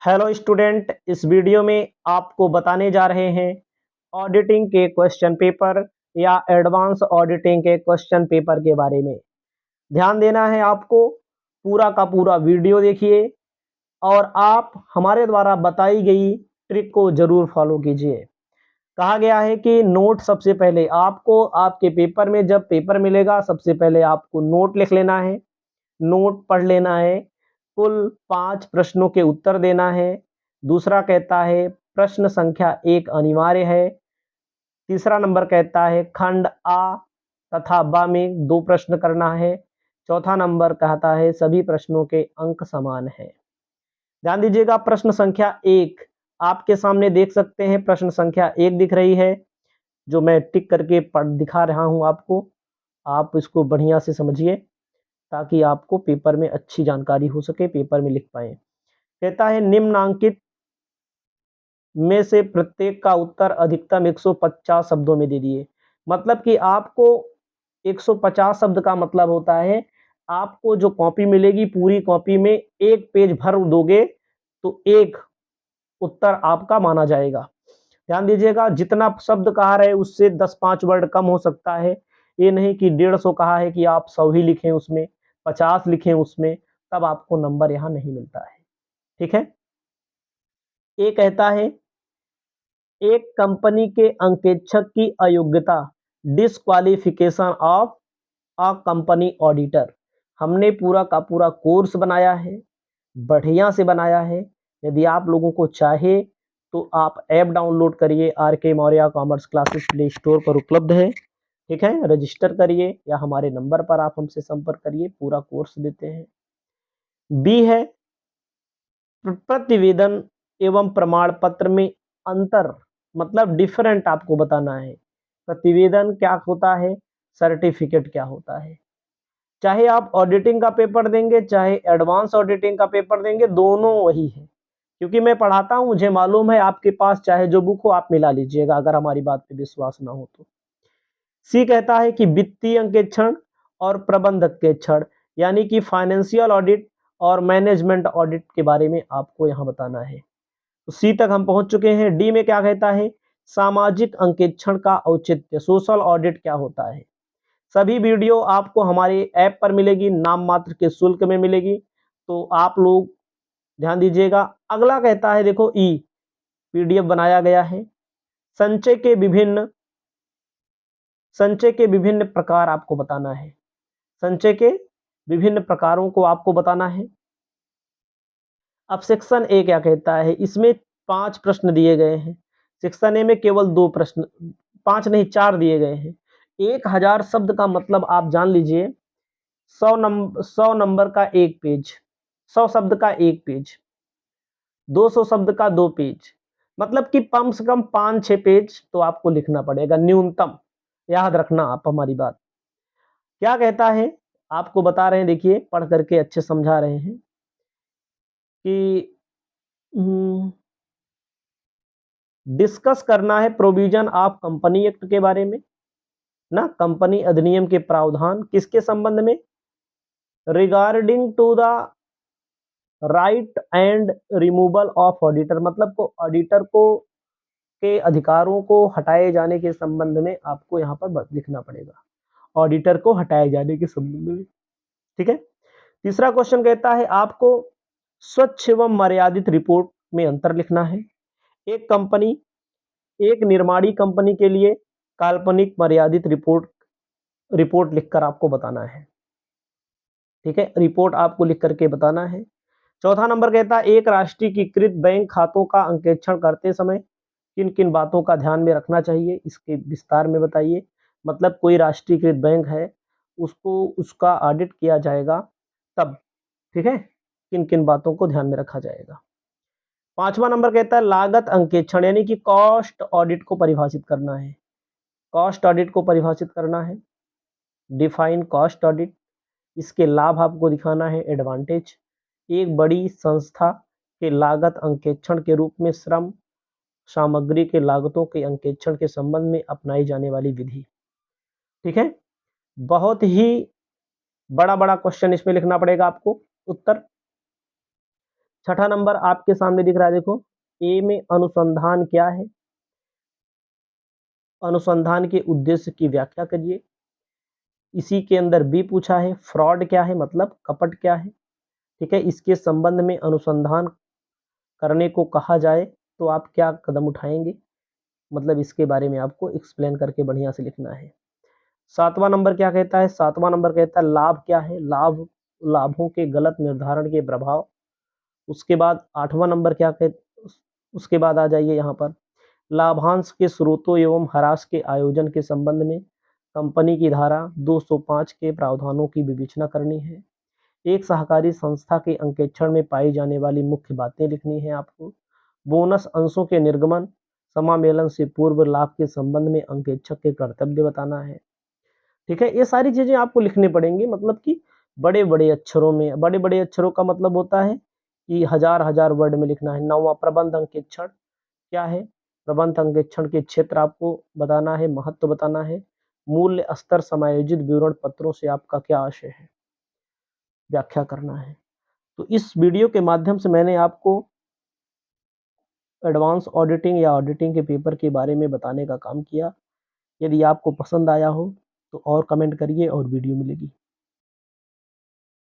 Hello student, इस video में आपको बताने जा रहे हैं ऑडिटिंग के क्वेश्चन पेपर या एडवांस ऑडिटिंग के क्वेश्चन पेपर के बारे में। ध्यान देना है आपको, पूरा का पूरा वीडियो देखिए और आप हमारे द्वारा बताई गई ट्रिक को जरूर फॉलो कीजिए। कहा गया है कि नोट सबसे पहले आपको आपके पेपर में जब पेपर मिलेगा सबसे पहले आपको नोट लिख लेना है, नोट पढ़ लेना है, कुल 5 प्रश्नों के उत्तर देना है। दूसरा कहता है प्रश्न संख्या 1 अनिवार्य है। तीसरा नंबर कहता है खंड आ तथा ब में 2 प्रश्न करना है। चौथा नंबर कहता है सभी प्रश्नों के अंक समान है। ध्यान दीजिएगा, प्रश्न संख्या 1 आपके सामने देख सकते हैं। प्रश्न संख्या 1 दिख रही है, जो मैं टिक करके पढ़ दिखा रहा हूं आपको। आप इसको बढ़िया से समझिए ताकि आपको पेपर में अच्छी जानकारी हो सके, पेपर में लिख पाए। कहता है निम्नांकित में से प्रत्येक का उत्तर अधिकतम 150 शब्दों में दे दिए। मतलब कि आपको 150 शब्द का मतलब होता है आपको जो कॉपी मिलेगी पूरी कॉपी में एक पेज भर दोगे तो एक उत्तर आपका माना जाएगा। ध्यान दीजिएगा, जितना शब्द कहा रहे उससे 10-5 वर्ड कम हो सकता है। ये नहीं कि 150 कहा है कि आप 100 ही लिखें उसमें, 50 लिखें उसमें, तब आपको नंबर यहाँ नहीं मिलता है। ठीक है। ये कहता है एक कंपनी के अंकेक्षक की अयोग्यता, disqualification of a company auditor. हमने पूरा का पूरा कोर्स बनाया है, बढ़िया से बनाया है। यदि आप लोगों को चाहे तो आप ऐप डाउनलोड करिए, R K. Maurya commerce classes play store पर उपलब्ध है। ठीक है, रजिस्टर करिए या हमारे नंबर पर आप हमसे संपर्क करिए, पूरा कोर्स देते हैं। बी है प्रतिवेदन एवं प्रमाण पत्र में अंतर, मतलब डिफरेंट आपको बताना है। प्रतिवेदन क्या होता है, सर्टिफिकेट क्या होता है। चाहे आप ऑडिटिंग का पेपर देंगे चाहे एडवांस ऑडिटिंग का पेपर देंगे, दोनों वही है। क्योंकि मैं पढ़ाता हूं, मुझे मालूम है। आपके पास चाहे जो बुक हो आप मिला लीजिएगा अगर हमारी बात पे विश्वास ना हो तो। सी कहता है कि वित्तीय अंकेक्षण और प्रबंधक अंकेक्षण, यानी कि फाइनेंशियल ऑडिट और मैनेजमेंट ऑडिट के बारे में आपको यहाँ बताना है। तो सी तक हम पहुंच चुके हैं। डी में क्या कहता है, सामाजिक अंकेक्षण का औचित्य, सोशल ऑडिट क्या होता है। सभी वीडियो आपको हमारे ऐप पर मिलेगी, नाम मात्र के शुल्क में मिलेगी, तो आप लोग ध्यान दीजिएगा। अगला कहता है देखो ई, पीडीएफ बनाया गया है। संचय के विभिन्न प्रकार आपको बताना है। संचय के विभिन्न प्रकारों को आपको बताना है। अब सेक्शन ए क्या कहता है, इसमें 5 प्रश्न दिए गए हैं। सेक्शन ए में केवल 2 प्रश्न, 5 नहीं 4 दिए गए हैं। 1000 शब्द का मतलब आप जान लीजिए 100 नंबर का एक पेज, 100 शब्द का एक पेज, 200 शब्द का 2 पेज, मतलब कि कम से कम 5-6 पेज तो आपको लिखना पड़ेगा न्यूनतम। याद रखना आप हमारी बात। क्या कहता है आपको बता रहे हैं, देखिए पढ़ करके अच्छे समझा रहे हैं कि डिस्कस करना है प्रोविजन ऑफ कंपनी एक्ट के बारे में ना, कंपनी अधिनियम के प्रावधान किसके संबंध में, regarding to the right and removal of auditor, मतलब को ऑडिटर को के अधिकारों को हटाए जाने के संबंध में आपको यहाँ पर लिखना पड़ेगा, ऑडिटर को हटाए जाने के संबंध में। ठीक है। तीसरा क्वेश्चन कहता है आपको स्वच्छ एवं मर्यादित रिपोर्ट में अंतर लिखना है। एक कंपनी, एक निर्माणी कंपनी के लिए काल्पनिक मर्यादित रिपोर्ट लिखकर आपको बताना है। ठीक है, रिपोर्ट आपको लिख करके बताना है। चौथा नंबर कहता है एक राष्ट्रीयकृत बैंक खातों का अंकेक्षण करते समय किन किन बातों का ध्यान में रखना चाहिए, इसके विस्तार में बताइए। मतलब कोई राष्ट्रीयकृत बैंक है, उसको उसका ऑडिट किया जाएगा तब, ठीक है, किन किन बातों को ध्यान में रखा जाएगा। पांचवा नंबर कहता है लागत अंकेक्षण, यानी कि कॉस्ट ऑडिट को परिभाषित करना है। कॉस्ट ऑडिट को परिभाषित करना है, डिफाइन कॉस्ट ऑडिट। इसके लाभ आपको दिखाना है, एडवांटेज। एक बड़ी संस्था के लागत अंकेक्षण के रूप में श्रम सामग्री के लागतों के अंकेक्षण के संबंध में अपनाई जाने वाली विधि। ठीक है, बहुत ही बड़ा बड़ा क्वेश्चन इसमें लिखना पड़ेगा आपको उत्तर। छठा नंबर आपके सामने दिख रहा है, देखो ए में अनुसंधान क्या है, अनुसंधान के उद्देश्य की व्याख्या करिए। इसी के अंदर बी पूछा है फ्रॉड क्या है, मतलब कपट क्या है। ठीक है, इसके संबंध में अनुसंधान करने को कहा जाए तो आप क्या कदम उठाएंगे, मतलब इसके बारे में आपको एक्सप्लेन करके बढ़िया से लिखना है। सातवां नंबर क्या कहता है, सातवां नंबर कहता है लाभ क्या है, लाभों के गलत निर्धारण के प्रभाव। उसके बाद आठवां नंबर क्या कह, उसके बाद आ जाइए यहाँ पर लाभांश के स्रोतों एवं ह्रास के आयोजन के संबंध में कंपनी की धारा 205 के प्रावधानों की विवेचना करनी है। एक सहकारी संस्था के अंकेक्षण में पाई जाने वाली मुख्य बातें लिखनी है आपको। बोनस अंशों के निर्गमन समामेलन से पूर्व लाभ के संबंध में अंकेक्षक के कर्तव्य बताना है। ठीक है, ये सारी चीजें आपको लिखनी पड़ेंगी, मतलब कि बड़े बड़े अक्षरों में। बड़े बड़े अक्षरों का मतलब होता है कि हजार हजार वर्ड में लिखना है। नौवां प्रबंध अंकेक्षण क्या है, प्रबंध अंकेक्षण के क्षेत्र आपको बताना है, महत्व बताना है। मूल्य स्तर समायोजित विवरण पत्रों से आपका क्या आशय है, व्याख्या करना है। तो इस वीडियो के माध्यम से मैंने आपको एडवांस ऑडिटिंग या ऑडिटिंग के पेपर के बारे में बताने का काम किया। यदि आपको पसंद आया हो तो और कमेंट करिए और वीडियो मिलेगी।